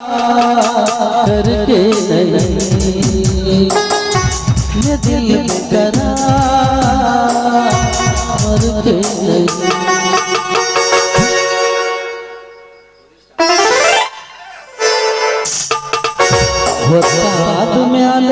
करके नहीं ये दिल में करार के नहीं होता म्याल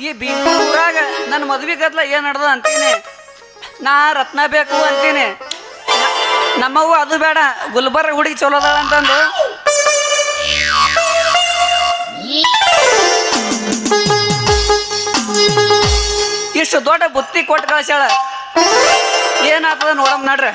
ಈ ಬೀಂಗೂರಾಗ ನನ್ನ ಮದುವೆ ಗದ್ಲ ಏನ್ ನಡ್ದ ಅಂತೀನಿ. ನಾ ರತ್ನ ಬೇಕು ಅಂತೀನಿ. ನಮ್ಮವ್ವ ಅದು ಬೇಡ ಗುಲ್ಬರ್ಗ ಹುಡುಗಿ ಚಲೋ ಅದಾಳ ಅಂತಂದು ಇಷ್ಟು ದೊಡ್ಡ ಬುತ್ತಿ ಕೊಟ್ಟು ಕಳ್ಸ್ಯಾಳ. ಏನಾಗ್ತದ ನೋಡಮ್ ನಡ್ರಿ.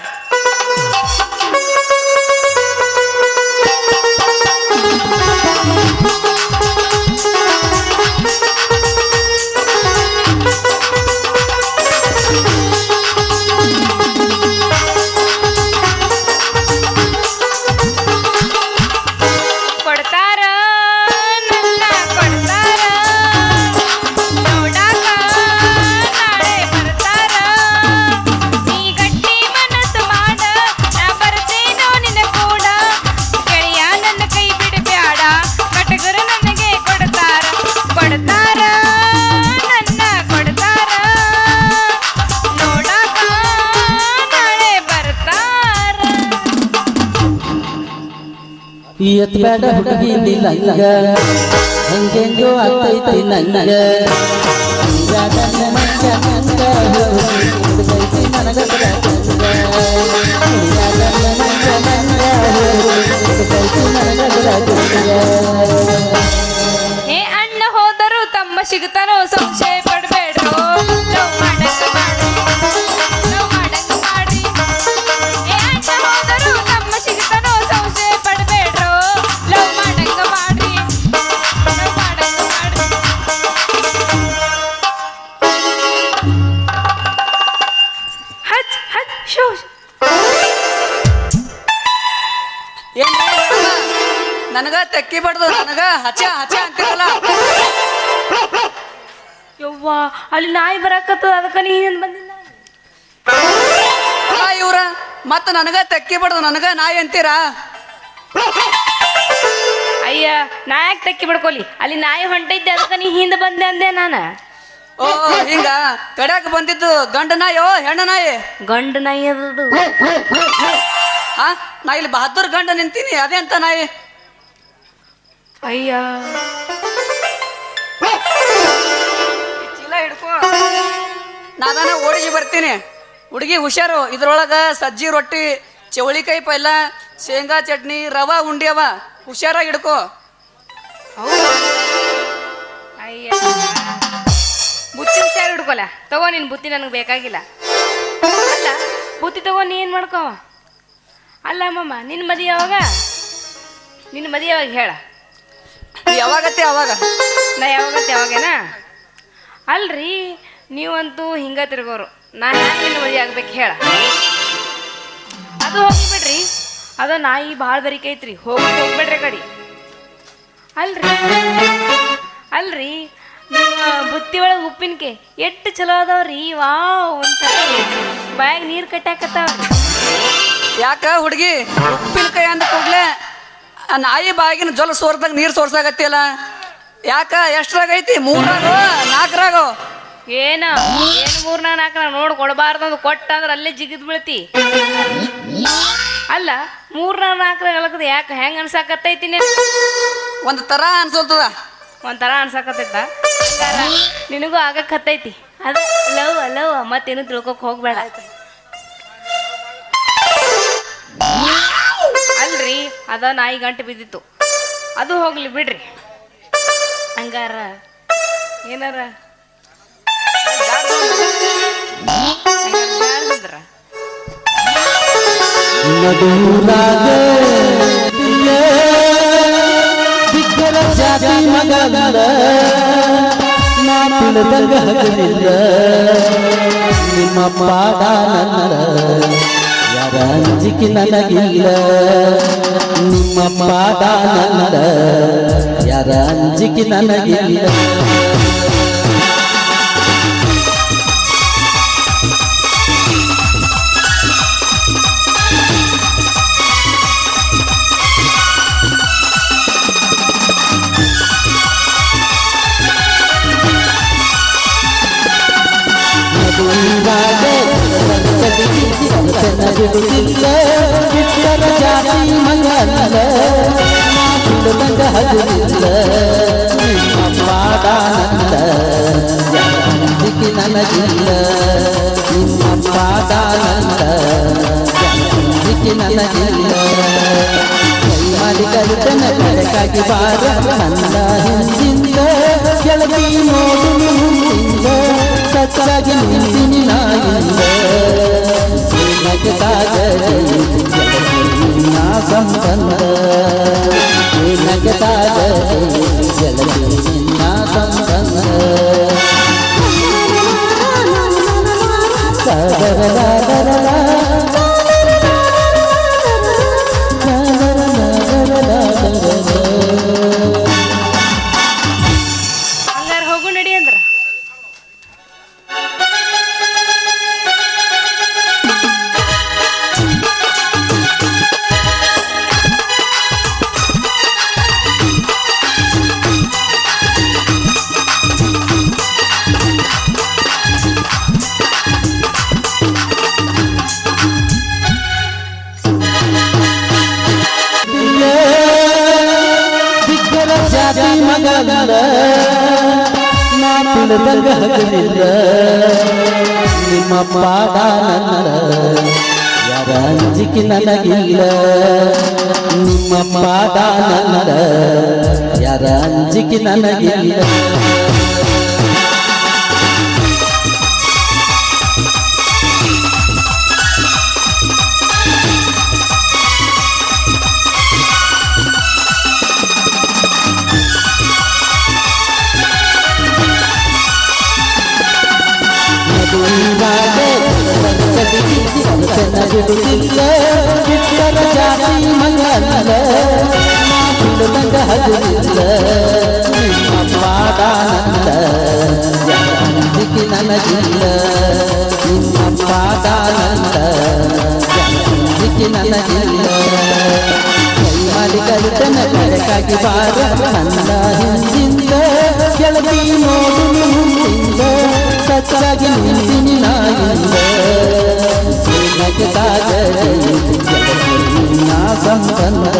ಎತ್ ಬೇಡ ಹುಡುಗಿ ನಿಲ್ಲಂಗ ಹೆಂಗೆಂಗೋ ಆಗ್ತೈತಿ ನಂಗ ಏ ಅಣ್ಣ ಹೋದರು ತಮ್ಮ ಸಿಗುತ್ತಾನೋ ಸಂಶಯ ಪಡ್ಬೇಡ್ರು. ಲವ್ ಮಾಡಂಗ ಮಾಡ್ರಿ. ಏ ಅಣ್ಣ ಹೋದರು ತಮ್ಮ ಸಿಗುತ್ತಾನೋ ಸಂಶಯ ಪಡ್ಬೇಡ್ರು. ಲವ್ ಮಾಡಂಗ ಮಾಡ್ರಿ. ಹಚ್ ಹಚ್ ಶೋ ನನಗ ತೆಕ್ಕಿ ಬಡ್ದು ನನಗ ಹಚ್ಚ ಹಚ್ಚ ಅಂತಿರಲ್ಲ. ಯವ್ವ ಅಲ್ಲಿ ನಾಯಿ ಬರಾಕತ್ತದ ಅದಕ್ಕ ನೀ ಏನ್ ಬಂದಿಲ್ಲ ಇವ್ರ ಮತ್ತ ನನಗ ತೆಕ್ಕಿ ಬಡ್ದು ನನಗ ನಾಯಿ ಅಂತೀರಾ? ಅಯ್ಯ ನಾ ಯಾಕೆ ತೆಕ್ಕಿ ಬಿಡ್ಕೊಲಿ, ಅಲ್ಲಿ ನಾಯಿ ಹೊಂಟೈತೆ ಅದಕ್ಕ ನೀ ಹಿಂದೆ ಬಂದೆ ಅಂದೆ ನಾನು. ಓ ಹಿಂಗ ಕಡ್ಯಾಕ ಬಂದಿದ್ದು ಗಂಡ ನಾಯೋ ಹೆಣ್ಣ ನಾಯಿ? ಗಂಡು ನಾಯಿ ಅದದು. ಹಾ ನಾ ಇಲ್ಲಿ ಬಹದ್ದೂರ್ ಗಂಡ ನಿಂತೀನಿ, ಅದೇ ಅಂತ ನಾಯಿ. ಅಯ್ಯ ಚೀಲ ಹಿಡ್ಕೋ, ನಾದಾನ ಓಡಿಗೆ ಬರ್ತೀನಿ. ಹುಡುಗಿ ಹುಷಾರು, ಇದ್ರೊಳಗ ಸಜ್ಜಿ ರೊಟ್ಟಿ, ಚವಳಿಕಾಯಿ ಪಲ್ಯ, ಶೇಂಗಾ ಚಟ್ನಿ, ರವಾ ಉಂಡಿ ಅವ, ಹುಷಾರಾಗಿ ಹಿಡ್ಕೋ. ಅಯ್ಯ ಬುತ್ತಿ ಹುಷಾರು ಹಿಡ್ಕೊಲ್ಲ. ತಗೋ ನಿನ್ ಬುತ್ತಿ ನನಗೆ ಬೇಕಾಗಿಲ್ಲ. ಅಲ್ಲ ಬುತ್ತಿ ತಗೋ ನೀ ಏನು ಮಾಡ್ಕೋ. ಅಲ್ಲ ಅಮ್ಮಮ್ಮ ನಿನ್ನ ಮದುವೆ ಯಾವಾಗ? ನಿನ್ನ ಮದುವೆ ಯಾವಾಗ ಹೇಳ. ಯಾವಾಗತ್ತೆ ಅವಾಗ? ನಾ ಯಾವಾಗತ್ತೆ ಯಾವಾಗೇನಾ? ಅಲ್ರಿ ನೀವಂತೂ ಹಿಂಗ ತಿರ್ಗೋರು, ನಾ ಹ್ಯಾಂಗ ನಿನ್ನ ಮದುವೆ ಆಗ್ಬೇಕು ಹೇಳ. ಅದು ಹೋಗಿಬಿಡ್ರಿ, ಅದು ನಾಯಿ ಭಾಳ ಬರಿಕೈತ್ರಿ, ಹೋಗ್ಬಿಡ್ರಿ ಕಡಿ. ಅಲ್ರಿ ನಿಮ್ಮ ಬುತ್ತಿ ಒಳಗೆ ಉಪ್ಪಿನಕಾಯಿ ಎಷ್ಟು ಚಲೋ ಅದಾವ್ರಿ. ವಾವ್ ಒಂಥರ ಬಾಯಾಗ ನೀರು ಕಟ್ಟಾಕತ್ತಾವ್ರಿ. ಯಾಕ ಹುಡುಗಿ ಉಪ್ಪಿನಕಾಯಿ ಅಂದ ಕೂಡ್ಲೆ ಆ ನಾಯಿ ಬಾಗಿನ ಜೊಲ ಸೋರ್ದಾಗ ನೀರು ಸೋರ್ಸಾಗತ್ತಿಲ್ಲ ಯಾಕ? ಎಷ್ಟ್ರಾಗೈತಿ? 3 4 ಏನು 3 4 ನೋಡಿ ಕೊಡಬಾರ್ದಂದು ಕೊಟ್ಟ ಅಂದ್ರೆ ಅಲ್ಲೇ ಜಿಗಿದ್ ಬೀಳ್ತಿ. ಅಲ್ಲ 3 4 ಅಳಕದ ಯಾಕೆ ಹೆಂಗೆ ಅನ್ಸಾಕತ್ತೈತಿ? ಒಂದು ತರ ಅನ್ಸೋಲ್ತದ, ಒಂಥರ ಅನ್ಸಾಕತ್ತೈತ. ನಿನಗೂ ಆಗಕ್ಕತ್ತೈತಿ ಅದು. ಲವ್ ಲವ್ ಮತ್ತೇನು ತಿಳ್ಕೊಕ್ ಹೋಗ್ಬೇಡ. ಅಲ್ರಿ ಅದ ನಾಯಿ ಗಂಟು ಬಿದ್ದಿತ್ತು, ಅದು ಹೋಗ್ಲಿ ಬಿಡ್ರಿ. ಹಂಗಾರ ಏನಾರ ನಡುರಾಗ ದಿಕ್ಕರ ಜಾತಿ ಮಗಲ್ಲ ನಾ ತಿಳಿದಂಗ ಹಗಲಿಲ್ಲ ನಿಮ್ಮ ಪಾದ ನನ್ನ ಯಾರ ಅಂಜಿಕೆ ನನಗಿಲ್ಲ ನಿಮ್ಮ ಪಾದ ನನ್ನ ಯಾರ ಅಂಜಿಕೆ ನನಗಿಲ್ಲ ಬಿಡುತ್ತಿಲ್ಲ ಬಿಟ್ಟರ ಜಾತಿ ಮಗಲ್ಲ ಬಿಡುವಂಗ ಹಗಲಿಲ್ಲ ನಿಮ್ಮ ಪಾದ ನನ್ನ ಅಂಜಿಕೆ ನನಗಿಲ್ಲ ನಿಮ್ಮ ಪಾದ ನನ್ನ ಅಂಜಿಕೆ ನನಗಿಲ್ಲ ಕೈ ಮಾಡಿ ಕಲಿತನ ಬೆಳಕಾಗಿ ಬಾರ ನನ್ನ ಹಿಂದಿಂದ ಕೆಳಗೆ ನೋಡು ಮುಂದಿಂದ ಸಚ್ಚಾಗಿ ನಿಂತಿನಿ ನಾಯಿಂದ ನಾ ಸಂಬಂಧ ನಗತಾದ ಜಲದಿ ನಾ ಸಂಬಂಧ ಹಂಗಾರ ಹೋಗು ನಡಿ ಅಂದ್ರ ಜಾತಿ ಮಗಲ್ಲ ನಾ ತಿಳಿದಂಗ ಹಗಲಿಲ್ಲ ನಿಮ್ಮ ಪಾದ ನನ್ನ ಯಾರ ಅಂಜಿಕೆ ನನಗಿಲ್ಲ ನಿಮ್ಮ ಪಾದ ನನ್ನ ಯಾರ ಅಂಜಿಕೆ ನನಗಿಲ್ಲ ಬಿಡುತ್ತಿಲ್ಲ ಬಿಟ್ಟರ ಜಾತಿ ಮಗಲ್ಲ ಬಿಡುವಂಗ ಹಗಲಿಲ್ಲ ನಿಮ್ಮ ಪಾದ ನನ್ನ ಅಂಜಿಕೆ ನನಗಿಲ್ಲ ನಿಮ್ಮ ಪಾದ ನನ್ನ ಅಂಜಿಕೆ ನನಗಿಲ್ಲ ಕೈ ಮಾಡಿ ಕಲಿತನ ಬೆಳಕಾಗಿ ಬಾರ ನನ್ನ ಹಿಂದಿಂದ ಕೆಳಗೆ ನೋಡು ಮುಂದಿಂದ ಸಚ್ಚಾಗಿ ನಿಂತಿನಿ ನಾಯಿಂದ ನಗತಾದ ನಾ ಸಂಬಂಧ